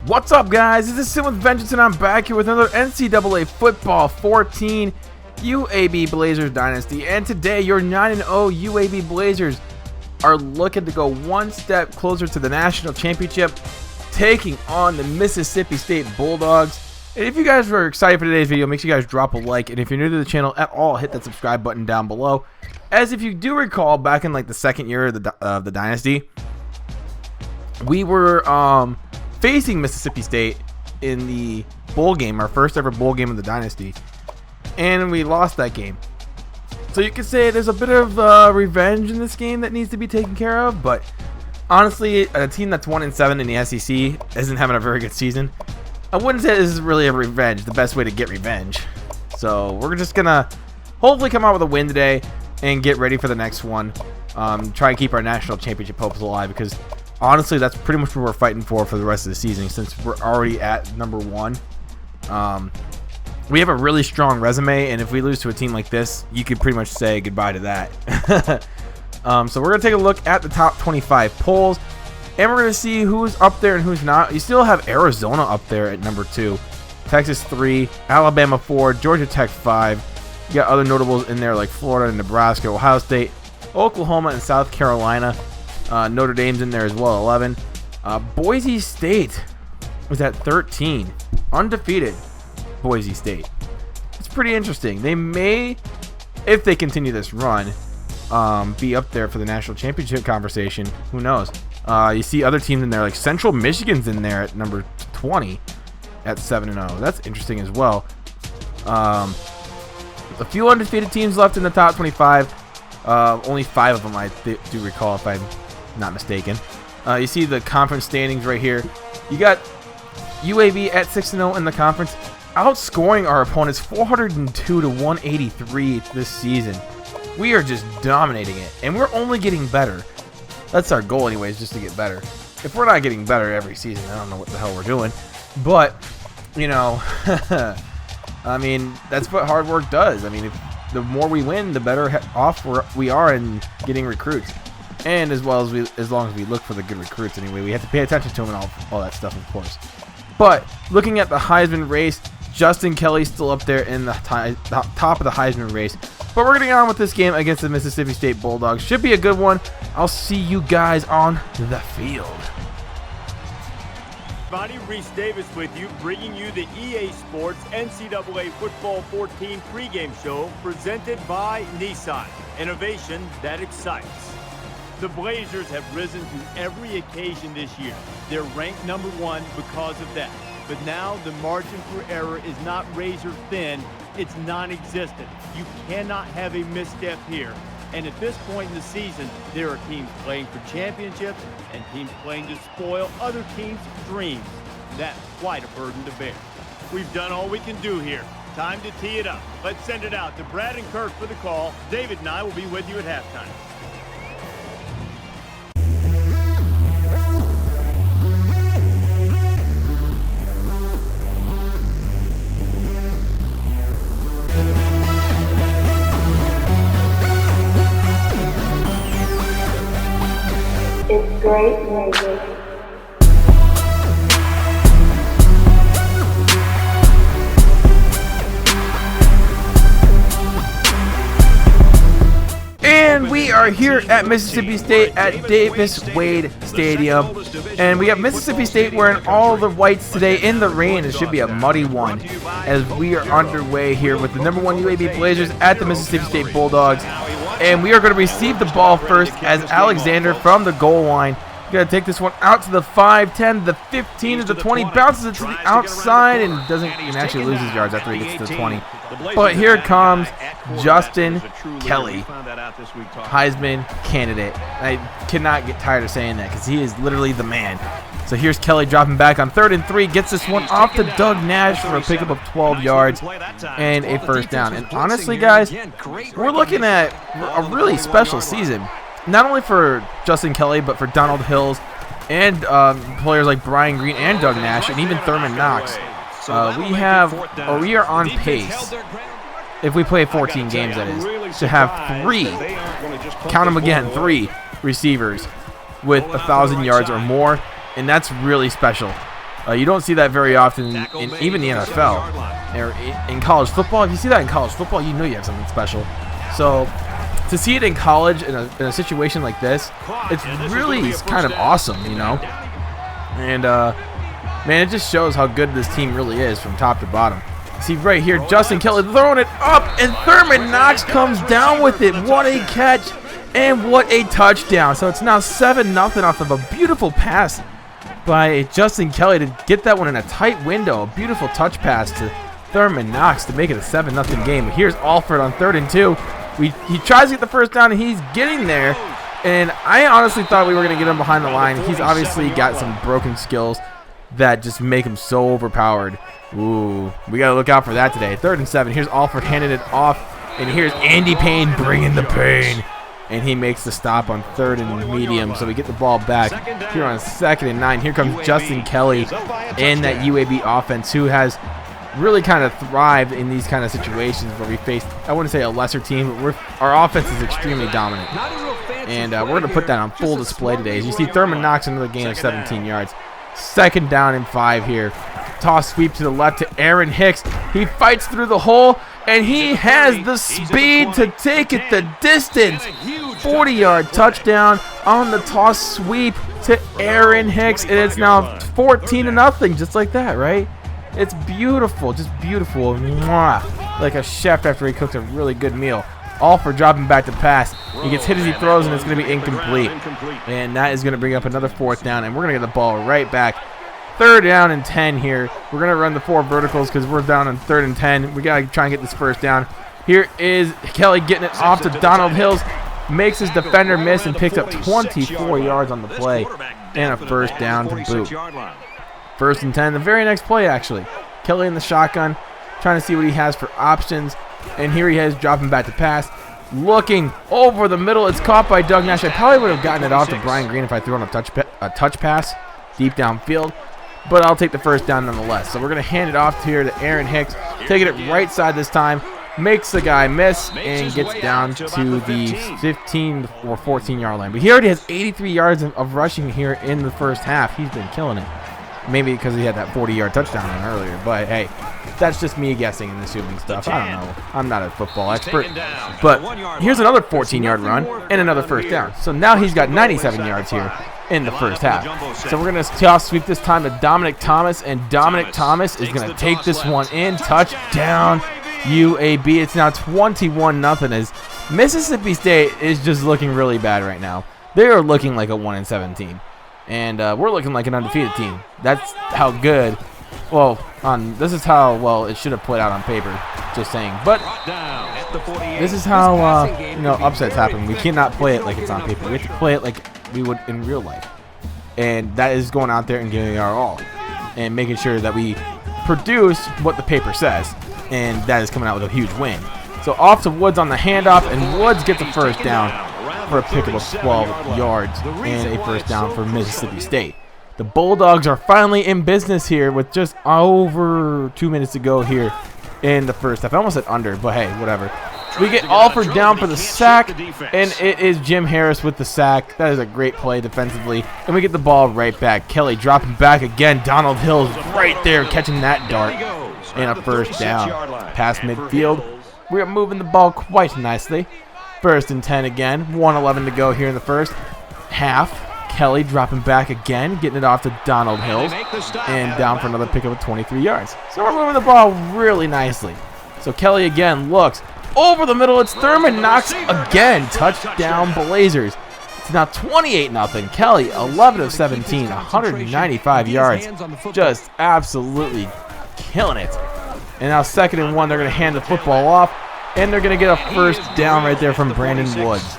What's up, guys? This is Sim with Vengeance, and I'm back here with another NCAA Football 14 UAB Blazers Dynasty. And today, your 9-0 UAB Blazers are looking to go one step closer to the national championship, taking on the Mississippi State Bulldogs. And if you guys were excited for today's video, make sure you guys drop a like. And if you're new to the channel at all, hit that subscribe button down below. As if you do recall, back in like the second year of the Dynasty, we were facing Mississippi State in the bowl game, our first ever bowl game of the Dynasty, and we lost that game. So you could say there's a bit of revenge in this game that needs to be taken care of, but honestly, a team that's 1-7 in the SEC isn't having a very good season. I wouldn't say this is really a revenge, the best way to get revenge. So we're just gonna hopefully come out with a win today and get ready for the next one. Try and keep our national championship hopes alive, because honestly, that's pretty much what we're fighting for the rest of the season, since we're already at number one. We have a really strong resume, and if we lose to a team like this, you could pretty much say goodbye to that. So we're going to take a look at the top 25 polls, and we're going to see who's up there and who's not. You still have Arizona up there at number 2, Texas 3, Alabama 4, Georgia Tech 5. You got other notables in there like Florida and Nebraska, Ohio State, Oklahoma, and South Carolina. Notre Dame's in there as well, 11. Boise State was at 13. Undefeated Boise State. It's pretty interesting. They may, if they continue this run, be up there for the national championship conversation. Who knows? You see other teams in there, like Central Michigan's in there at number 20 at 7-0. That's interesting as well. A few undefeated teams left in the top 25. Only 5 of them I do recall, if I'm not mistaken. You see the conference standings right here. You got UAB at 6-0 in the conference, outscoring our opponents 402 to 183 this season. We are just dominating it, and we're only getting better. That's our goal anyways, just to get better. If we're not getting better every season, I don't know what the hell we're doing. But, you know, I mean, that's what hard work does. I mean, if the more we win, the better off we are in getting recruits. And as long as we look for the good recruits anyway, we have to pay attention to them and all that stuff, of course. But looking at the Heisman race, Justin Kelly's still up there in the top of the Heisman race. But we're going to get on with this game against the Mississippi State Bulldogs. Should be a good one. I'll see you guys on the field. Everybody, Reese Davis with you, bringing you the EA Sports NCAA Football 14 pregame show presented by Nissan. Innovation that excites. The Blazers have risen to every occasion this year. They're ranked number 1 because of that. But now the margin for error is not razor thin, it's non-existent. You cannot have a misstep here. And at this point in the season, there are teams playing for championships and teams playing to spoil other teams' dreams. That's quite a burden to bear. We've done all we can do here. Time to tee it up. Let's send it out to Brad and Kirk for the call. David and I will be with you at halftime. It's great music. And we are here at Mississippi State at Davis Wade Stadium. And we have Mississippi State wearing all the whites today in the rain. It should be a muddy one as we are underway here with the number 1 UAB Blazers at the Mississippi State Bulldogs. And we are going to receive the ball first as Alexander from the goal line. Going to take this one out to the 5, 10, the 15, to the 20, bounces it to the outside, and doesn't even actually lose his yards after he gets to the 20. But here comes Justin Kelly, Heisman candidate. I cannot get tired of saying that because he is literally the man. So here's Kelly dropping back on 3rd and 3, gets this one off to Doug Nash for a pickup of 12 yards and a first down. And honestly, guys, we're looking at a really special season. Not only for Justin Kelly, but for Donald Hills and players like Brian Green and Doug Nash, and even Thurman Knox. We are on pace, if we play 14 games, that is, to have 3, count them again, 3 receivers with 1,000 yards or more, and that's really special. You don't see that very often in even the NFL or in college football. If you see that in college football, you know you have something special. So to see it in college in a situation like this, it's really kind of awesome, you know. And man, it just shows how good this team really is from top to bottom. See right here, Justin Kelly throwing it up, and Thurman Knox comes down with it. What a catch and what a touchdown. So it's now 7-0 off of a beautiful pass by Justin Kelly to get that one in a tight window. A beautiful touch pass to Thurman Knox to make it a 7-0 game. Here's Alford on 3rd and 2. He tries to get the first down, and he's getting there. And I honestly thought we were going to get him behind the line. He's obviously got some broken skills that just make him so overpowered. Ooh, we got to look out for that today. 3rd and 7. Here's Alford handing it off, and here's Andy Payne bringing the pain. And he makes the stop on 3rd and medium, so we get the ball back here on 2nd and 9. Here comes Justin Kelly in that UAB offense, who has really kind of thrived in these kind of situations where we face, I wouldn't say a lesser team, but our offense is extremely dominant. And we're going to put that on full display today. As you see, Thurman Knox another gain of 17 yards. 2nd down and 5 here. Toss sweep to the left to Aaron Hicks. He fights through the hole, and he has the speed to take it the distance. 40-yard touchdown on the toss sweep to Aaron Hicks, and it's now 14-0, just like that, right? It's beautiful, just beautiful. Mwah. Like a chef after he cooks a really good meal. All for dropping back to pass. He gets hit as he throws, and it's going to be incomplete. And that is going to bring up another 4th down, and we're going to get the ball right back. 3rd down and 10 here. We're going to run the 4 verticals because we're down on 3rd and 10. We got to try and get this first down. Here is Kelly getting it off to Donald Hills. Makes his defender miss and picks up 24 yards on the play. And a first down to boot. 1st and 10. The very next play, actually. Kelly in the shotgun, trying to see what he has for options. And here he is dropping back to pass. Looking over the middle. It's caught by Doug Nash. I probably would have gotten it off to Brian Green if I threw on a touch pass deep downfield. But I'll take the first down nonetheless. So we're going to hand it off here to Aaron Hicks. Taking it right side this time. Makes the guy miss and gets down to the 15 or 14-yard line. But he already has 83 yards of rushing here in the first half. He's been killing it. Maybe because he had that 40-yard touchdown run earlier. But, hey, that's just me guessing and assuming stuff. I don't know. I'm not a football expert. But here's another 14-yard run and another first down. So now he's got 97 yards here in the first half. So we're going to toss sweep this time to Dominic Thomas. And Dominic Thomas is going to take this one in. Touchdown, UAB. It's now 21-0 as Mississippi State is just looking really bad right now. They are looking like a 1-7 team. And we're looking like an undefeated team. That's how good. Well, this is how well it should have played out on paper. Just saying. But this is how upsets happen. We cannot play it like it's on paper. We have to play it like we would in real life. And that is going out there and giving our all, and making sure that we produce what the paper says. And that is coming out with a huge win. So off to Woods on the handoff, and Woods gets a first down for a pickup of 12 yards and a first down for Mississippi State. The Bulldogs are finally in business here with just over 2 minutes to go here in the first half. I almost said under, but hey, whatever. We get Alford down for the sack, and it is Jim Harris with the sack. That is a great play defensively, and we get the ball right back. Kelly dropping back again. Donald Hills right there catching that dart, and a first down. Past midfield. We are moving the ball quite nicely. 1st and 10 again. 1:11 to go here in the first half. Kelly dropping back again, getting it off to Donald Hills, and down for another pickup of 23 yards. So we're moving the ball really nicely. So Kelly again looks over the middle. It's Thurman Knox again. Touchdown Blazers. It's now 28-0. Kelly 11 of 17, 195 yards. Just absolutely killing it. And now 2nd and 1. They're going to hand the football off. And they're going to get a first down right there from Brandon Woods.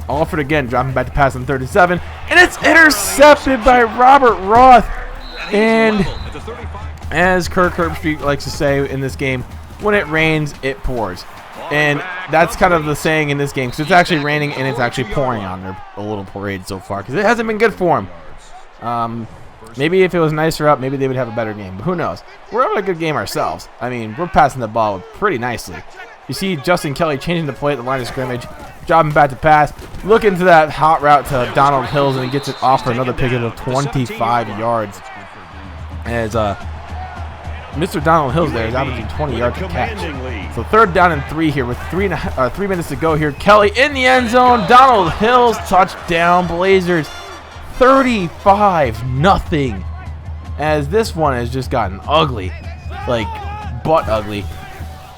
Alford again dropping back to pass on 3rd and 7. And it's intercepted by Robert Roth. And as Kirk Herbstreit likes to say in this game, when it rains, it pours. And that's kind of the saying in this game, because it's actually raining and it's actually pouring on their little parade so far, because it hasn't been good for them. Maybe if it was nicer out, maybe they would have a better game. But who knows? We're having a good game ourselves. I mean, we're passing the ball pretty nicely. You see Justin Kelly changing the play at the line of scrimmage, dropping back to pass, looking to that hot route to Donald Hills, and he gets it off for another pickup of 25 yards. as Mr. Donald Hills there is averaging 20 yards per catch. So 3rd down and 3 here with 3 minutes to go here. Kelly in the end zone. Donald Hills touchdown. Blazers 35-0. As this one has just gotten ugly, like butt ugly.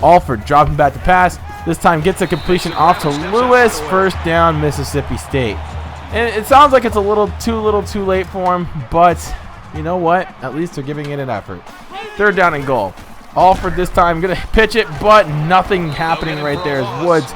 Alford dropping back to pass. This time gets a completion off to Lewis. 1st down, Mississippi State. And it sounds like it's a little too late for him, but you know what? At least they're giving it an effort. 3rd down and goal. Alford this time going to pitch it, but nothing happening right there as Woods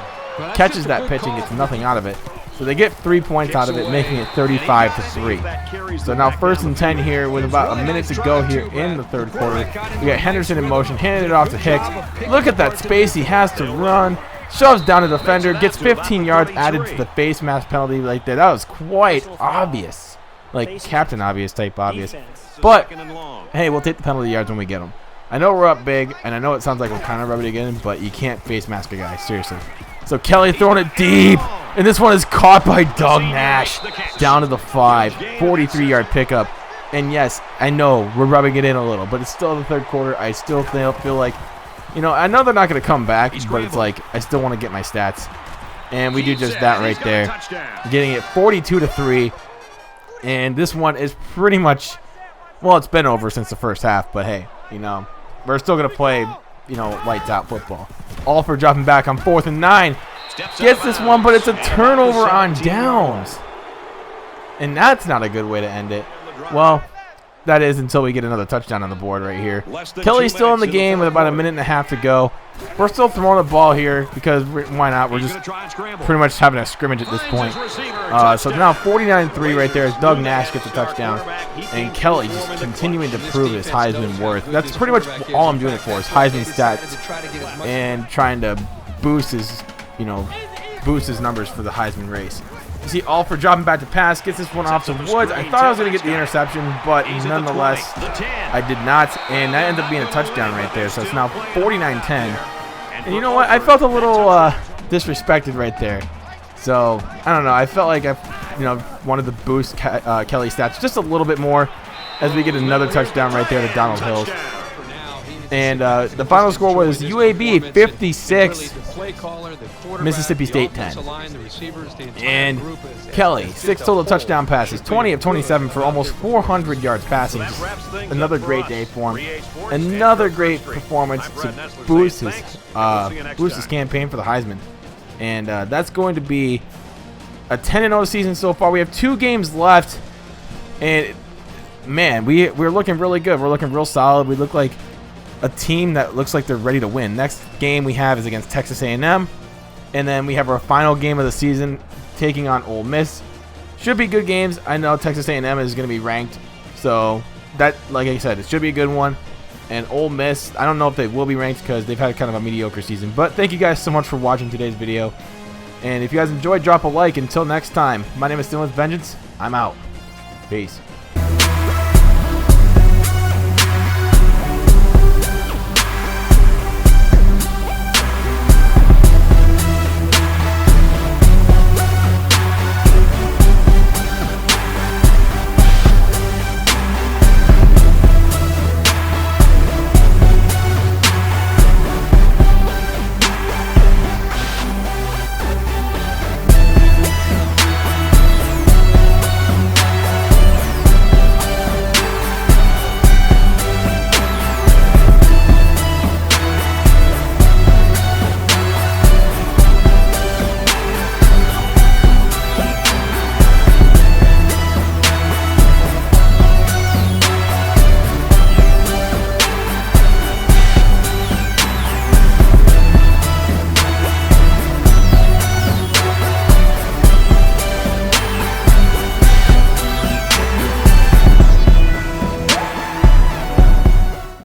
catches that pitch and gets nothing out of it. So they get 3 points out of it, making it 35-3. So now 1st and 10 here with about a minute to go here in the 3rd quarter. We got Henderson in motion, handing it off to Hicks. Look at that space he has to run. Shoves down a defender, gets 15 yards added to the face mask penalty right there. That was quite obvious. Like Captain Obvious type obvious. But, hey, we'll take the penalty yards when we get them. I know we're up big, and I know it sounds like we're kind of rubbing it in, but you can't face mask a guy, seriously. So Kelly throwing it deep, and this one is caught by Doug Nash down to the 5. 43-yard pickup. And yes, I know we're rubbing it in a little, but it's still the 3rd quarter. I still feel like, you know, I know they're not going to come back, but it's like I still want to get my stats. And we do just that right there. Getting it 42-3. And this one is pretty much, well, it's been over since the 1st half, but hey, you know, we're still going to play, you know, lights out football. Alford dropping back on 4th and 9. Gets this one, but it's a turnover on downs. And that's not a good way to end it. Well, that is until we get another touchdown on the board right here. Kelly's still in the game with about a minute and a half to go. We're still throwing the ball here because why not? We're just pretty much having a scrimmage at this point. So now 49-3 right there as Doug Nash gets a touchdown. And Kelly just continuing to prove his Heisman worth. That's pretty much all I'm doing it for is Heisman stats and trying to boost his, you know, boost his numbers for the Heisman race. You see Alford dropping back to pass, gets this one off to Woods. I thought I was going to get the interception, but nonetheless, I did not. And that ended up being a touchdown right there. So it's now 49-10. And you know what? I felt a little disrespected right there. So, I don't know. I felt like I, you know, wanted to boost Kelly's stats just a little bit more as we get another touchdown right there to Donald Hills. And the final score was UAB 56, Mississippi State 10. And Kelly, 6 total touchdown passes, 20 of 27 for almost 400 yards passing. Just another great day for him. Another great performance to boost his campaign for the Heisman. And that's going to be a 10-0 season so far. We have 2 games left. And, man, we're looking really good. We're looking real solid. We look like a team that looks like they're ready to win. Next game we have is against Texas A&M, and then we have our final game of the season taking on Ole Miss. Should be good games. I know Texas A&M is going to be ranked, so that, like I said, it should be a good one. And Ole Miss, I don't know if they will be ranked because they've had kind of a mediocre season. But thank you guys so much for watching today's video, and if you guys enjoyed, drop a like. Until next time, my name is Still With Vengeance. I'm out. Peace.